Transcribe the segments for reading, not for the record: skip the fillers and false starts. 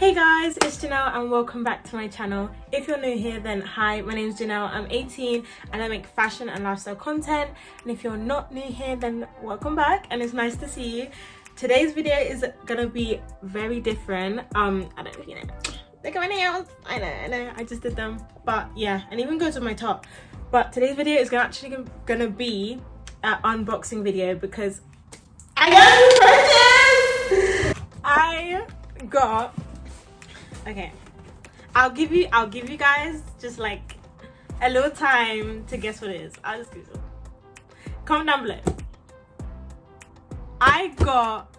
Hey guys, it's Jennelle and welcome back to my channel. If you're new here, then hi, my name is Jennelle. I'm 18 and I make fashion and lifestyle content. And if you're not new here, then welcome back and it's nice to see you. Today's video is gonna be very different. I don't know if you know. Look at my nails. I know, I just did them. But yeah, and even goes with my top. But today's video is actually gonna be an unboxing video because I got okay, I'll give you guys just like a little time to guess what it is. I'll just Google. Comment down below. I got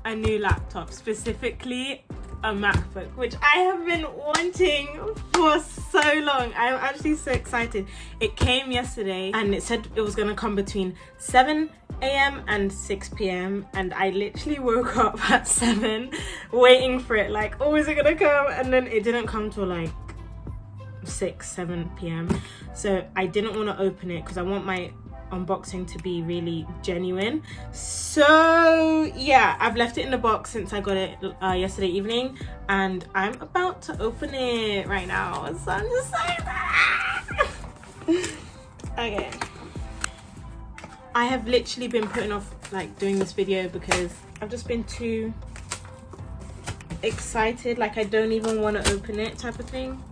a new laptop, specifically a MacBook, which I have been wanting for so long. I'm actually so excited. It came yesterday and it said it was gonna come between 7 a.m. and 6 p.m. and I literally woke up at 7 waiting for it, like, oh, is it gonna come? And then it didn't come till like 7 p.m. so I didn't want to open it because I want my unboxing to be really genuine. So yeah, I've left it in the box since I got it yesterday evening and I'm about to open it right now, so I'm just like okay. I have literally been putting off like doing this video because I've just been too excited, like I don't even want to open it type of thing.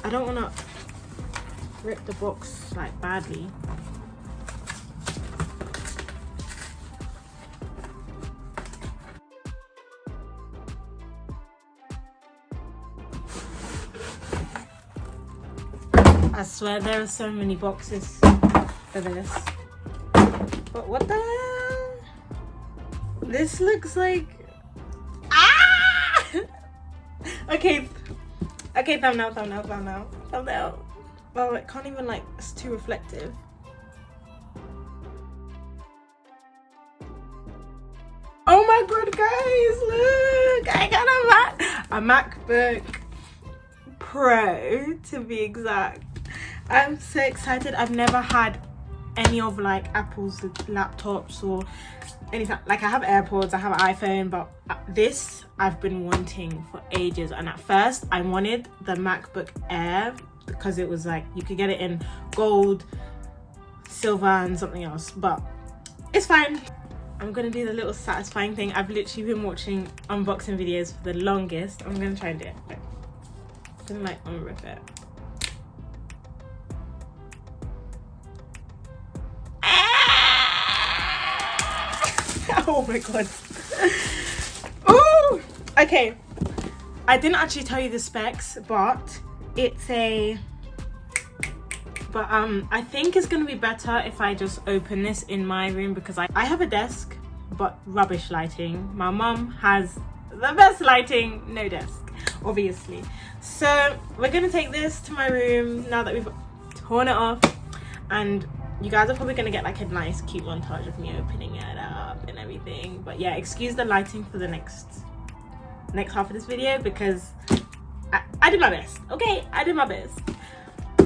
I don't want to rip the box like badly. I swear there are so many boxes for this. But what the hell? This looks like... Ah! Okay, thumbnail. Well, it can't even, like, it's too reflective. Oh my god, guys, look! I got a MacBook Pro, to be exact. I'm so excited. I've never had any of like Apple's laptops or anything. Like I have AirPods, I have an iPhone, but this I've been wanting for ages. And at first I wanted the MacBook Air because it was like you could get it in gold, silver and something else, but it's fine. I'm gonna do the little satisfying thing. I've literally been watching unboxing videos for the longest. I'm gonna try and do it. I'm gonna like unrip it. Oh my god. Ooh! Okay, I didn't actually tell you the specs, but it's a... But I think it's gonna be better if I just open this in my room because I have a desk, but rubbish lighting. My mum has the best lighting, no desk, obviously. So we're gonna take this to my room now that we've torn it off, and you guys are probably gonna get like a nice cute montage of me opening it up and everything. But yeah, excuse the lighting for the next half of this video because I did my best. Okay, I did my best.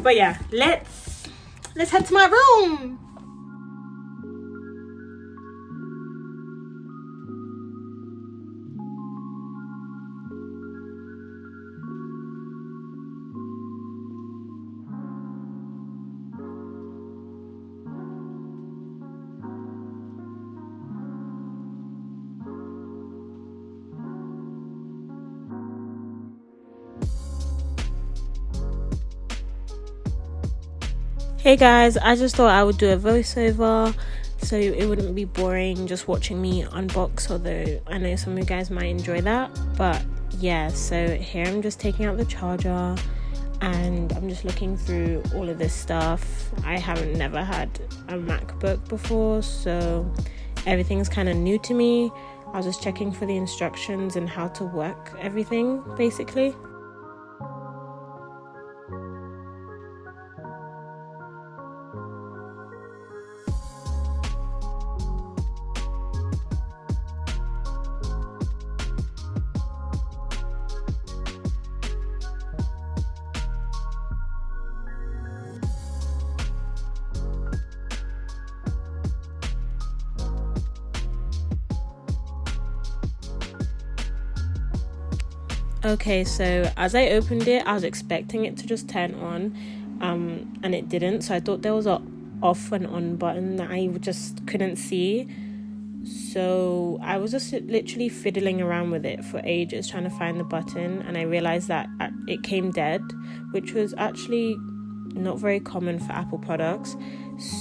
But yeah, let's head to my room. Hey guys, I just thought I would do a voiceover so it wouldn't be boring just watching me unbox, although I know some of you guys might enjoy that. But yeah, so here I'm just taking out the charger and I'm just looking through all of this stuff. I haven't never had a MacBook before, so everything's kind of new to me. I was just checking for the instructions and how to work everything basically. Okay, so as I opened it, I was expecting it to just turn on, and it didn't. So I thought there was a off and on button that I just couldn't see. So I was just literally fiddling around with it for ages trying to find the button, and I realized that it came dead, which was actually not very common for Apple products.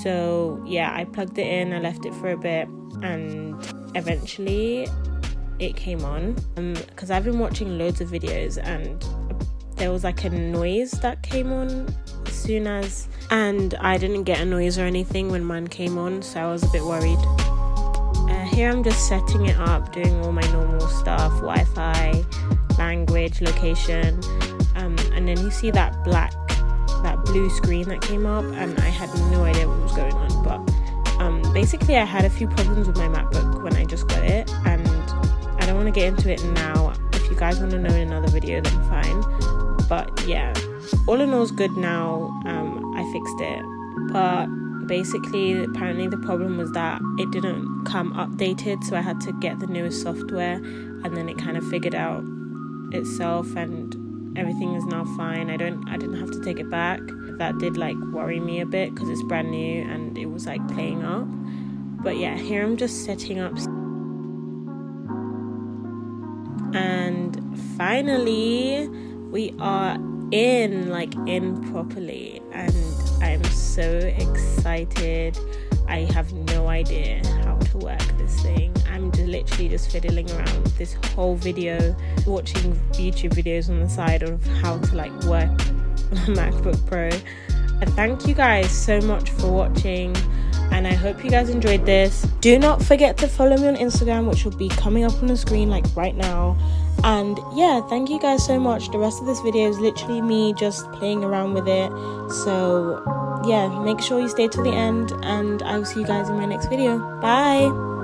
So yeah, I plugged it in, I left it for a bit, and eventually it came on, because I've been watching loads of videos and there was like a noise that came on as soon as, and I didn't get a noise or anything when mine came on, so I was a bit worried. Here I'm just setting it up, doing all my normal stuff, Wi-Fi, language, location, and then you see that blue screen that came up, and I had no idea what was going on. But basically I had a few problems with my MacBook when I just got it, and I don't want to get into it now. If you guys want to know in another video, then fine. But yeah, all in all is good now. I fixed it, but basically apparently the problem was that it didn't come updated, so I had to get the newest software, and then it kind of figured out itself, and everything is now fine. I didn't have to take it back. That did like worry me a bit because it's brand new and it was like playing up. But yeah, here I'm just setting up, and finally we are in properly, and I'm so excited. I have no idea how to work this thing. I'm literally just fiddling around with this whole video, watching YouTube videos on the side of how to like work a MacBook Pro. And thank you guys so much for watching, and I hope you guys enjoyed this. Do not forget to follow me on Instagram, which will be coming up on the screen like right now. And yeah, thank you guys so much. The rest of this video is literally me just playing around with it. So yeah, make sure you stay till the end, and I will see you guys in my next video. Bye.